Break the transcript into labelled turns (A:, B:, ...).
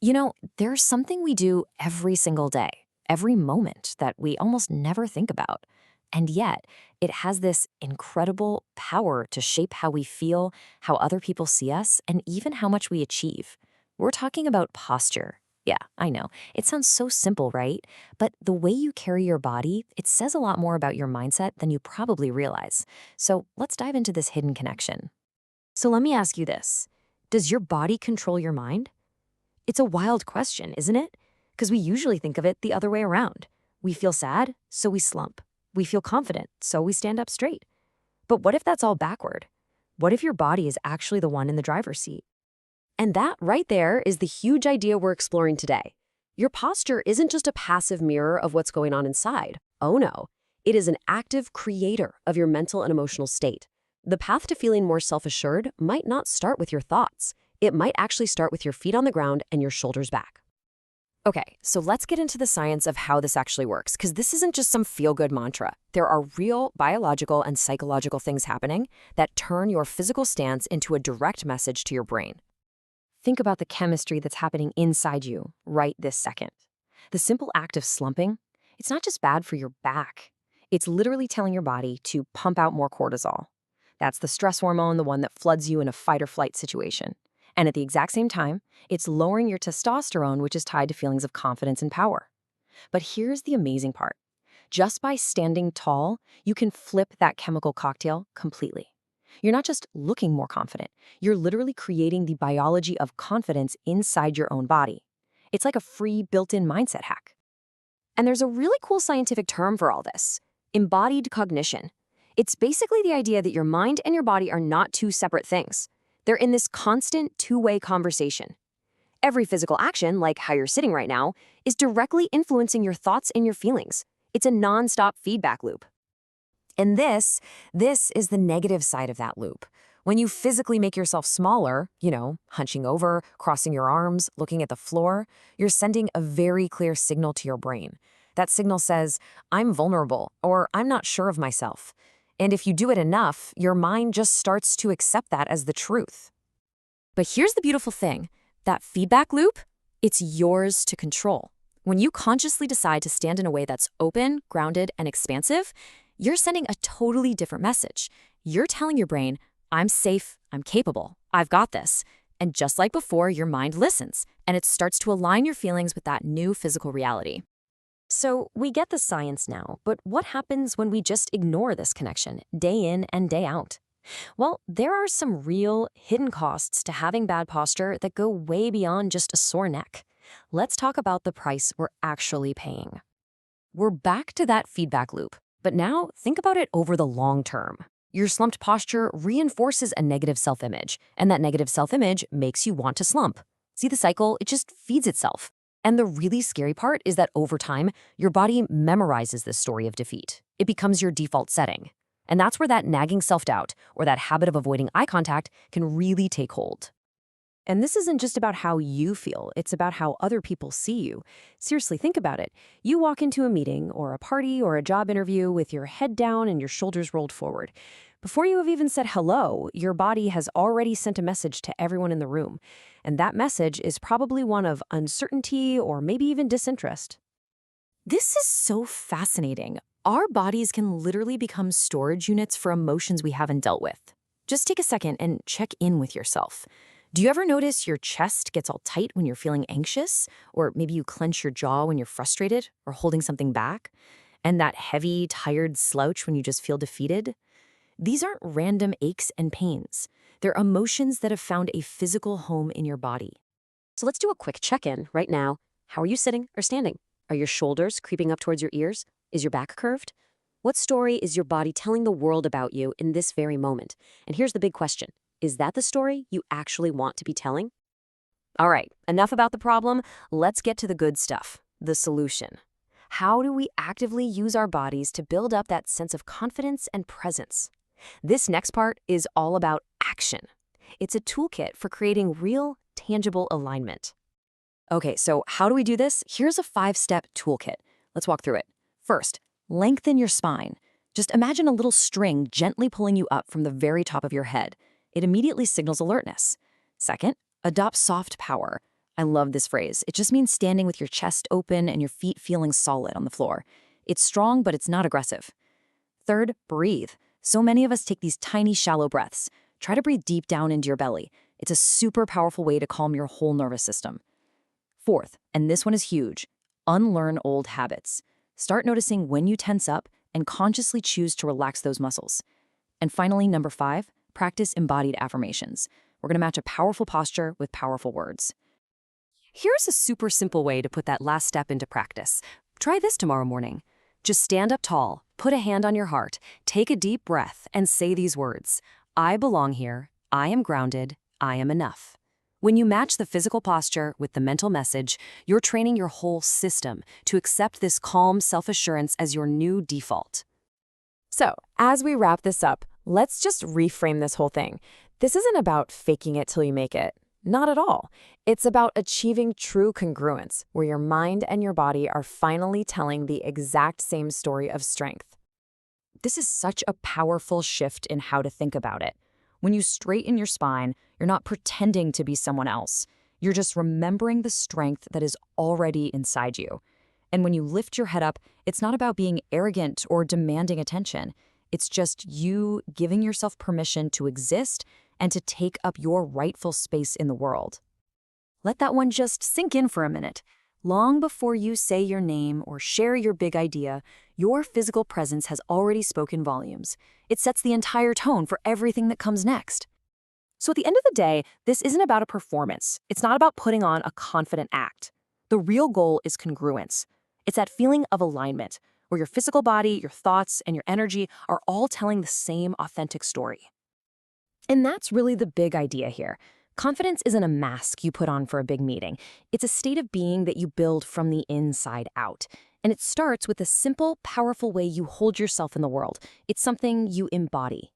A: There's something we do every single day, every moment that we almost never think about. And yet, it has this incredible power to shape how we feel, how other people see us, and even how much we achieve. We're talking about posture. Yeah, I know. It sounds so simple, right? But the way you carry your body, it says a lot more about your mindset than you probably realize. So let's dive into this hidden connection. So let me ask you this. Does your body control your mind? It's a wild question, isn't it? Because we usually think of it the other way around. We feel sad, so we slump. We feel confident, so we stand up straight. But what if that's all backward? What if your body is actually the one in the driver's seat? And that right there is the huge idea we're exploring today. Your posture isn't just a passive mirror of what's going on inside. Oh no, it is an active creator of your mental and emotional state. The path to feeling more self-assured might not start with your thoughts. It might actually start with your feet on the ground and your shoulders back. Okay, so let's get into the science of how this actually works, because this isn't just some feel-good mantra. There are real biological and psychological things happening that turn your physical stance into a direct message to your brain. Think about the chemistry that's happening inside you right this second. The simple act of slumping, it's not just bad for your back. It's literally telling your body to pump out more cortisol. That's the stress hormone, the one that floods you in a fight-or-flight situation. And at the exact same time, it's lowering your testosterone, which is tied to feelings of confidence and power. But here's the amazing part. Just by standing tall, you can flip that chemical cocktail completely. You're not just looking more confident, you're literally creating the biology of confidence inside your own body. It's like a free built-in mindset hack. And there's a really cool scientific term for all this: embodied cognition. It's basically the idea that your mind and your body are not two separate things. They're in this constant two-way conversation. Every physical action, like how you're sitting right now, is directly influencing your thoughts and your feelings. It's a non-stop feedback loop. And this is the negative side of that loop. When you physically make yourself smaller, hunching over, crossing your arms, looking at the floor, you're sending a very clear signal to your brain. That signal says, I'm vulnerable, or I'm not sure of myself. And if you do it enough, your mind just starts to accept that as the truth. But here's the beautiful thing. That feedback loop, it's yours to control. When you consciously decide to stand in a way that's open, grounded, and expansive, you're sending a totally different message. You're telling your brain, I'm safe, I'm capable, I've got this. And just like before, your mind listens, and it starts to align your feelings with that new physical reality. So we get the science now, but what happens when we just ignore this connection day in and day out? Well, there are some real hidden costs to having bad posture that go way beyond just a sore neck. Let's talk about the price we're actually paying. We're back to that feedback loop, but now think about it over the long term. Your slumped posture reinforces a negative self-image, and that negative self-image makes you want to slump. See the cycle? It just feeds itself. And the really scary part is that over time, your body memorizes this story of defeat. It becomes your default setting. And that's where that nagging self-doubt or that habit of avoiding eye contact can really take hold. And this isn't just about how you feel, it's about how other people see you. Seriously, think about it. You walk into a meeting or a party or a job interview with your head down and your shoulders rolled forward. Before you have even said hello, your body has already sent a message to everyone in the room. And that message is probably one of uncertainty or maybe even disinterest. This is so fascinating. Our bodies can literally become storage units for emotions we haven't dealt with. Just take a second and check in with yourself. Do you ever notice your chest gets all tight when you're feeling anxious? Or maybe you clench your jaw when you're frustrated or holding something back? And that heavy, tired slouch when you just feel defeated? These aren't random aches and pains. They're emotions that have found a physical home in your body. So let's do a quick check-in right now. How are you sitting or standing? Are your shoulders creeping up towards your ears? Is your back curved? What story is your body telling the world about you in this very moment? And here's the big question. Is that the story you actually want to be telling? All right, enough about the problem. Let's get to the good stuff, the solution. How do we actively use our bodies to build up that sense of confidence and presence? This next part is all about action. It's a toolkit for creating real, tangible alignment. Okay, so how do we do this? Here's a 5-step toolkit. Let's walk through it. First, lengthen your spine. Just imagine a little string gently pulling you up from the very top of your head. It immediately signals alertness. Second, adopt soft power. I love this phrase. It just means standing with your chest open and your feet feeling solid on the floor. It's strong, but it's not aggressive. Third, breathe. So many of us take these tiny, shallow breaths. Try to breathe deep down into your belly. It's a super powerful way to calm your whole nervous system. Fourth, and this one is huge, unlearn old habits. Start noticing when you tense up and consciously choose to relax those muscles. And finally, number 5, practice embodied affirmations. We're going to match a powerful posture with powerful words. Here's a super simple way to put that last step into practice. Try this tomorrow morning. Just stand up tall, put a hand on your heart, take a deep breath, and say these words. I belong here, I am grounded, I am enough. When you match the physical posture with the mental message, you're training your whole system to accept this calm self-assurance as your new default. So, as we wrap this up, let's just reframe this whole thing. This isn't about faking it till you make it. Not at all. It's about achieving true congruence, where your mind and your body are finally telling the exact same story of strength. This is such a powerful shift in how to think about it. When you straighten your spine, you're not pretending to be someone else. You're just remembering the strength that is already inside you. And when you lift your head up, it's not about being arrogant or demanding attention. It's just you giving yourself permission to exist and to take up your rightful space in the world. Let that one just sink in for a minute. Long before you say your name or share your big idea, your physical presence has already spoken volumes. It sets the entire tone for everything that comes next. So at the end of the day, this isn't about a performance. It's not about putting on a confident act. The real goal is congruence. It's that feeling of alignment, where your physical body, your thoughts, and your energy are all telling the same authentic story. And that's really the big idea here. Confidence isn't a mask you put on for a big meeting. It's a state of being that you build from the inside out. And it starts with a simple, powerful way you hold yourself in the world. It's something you embody.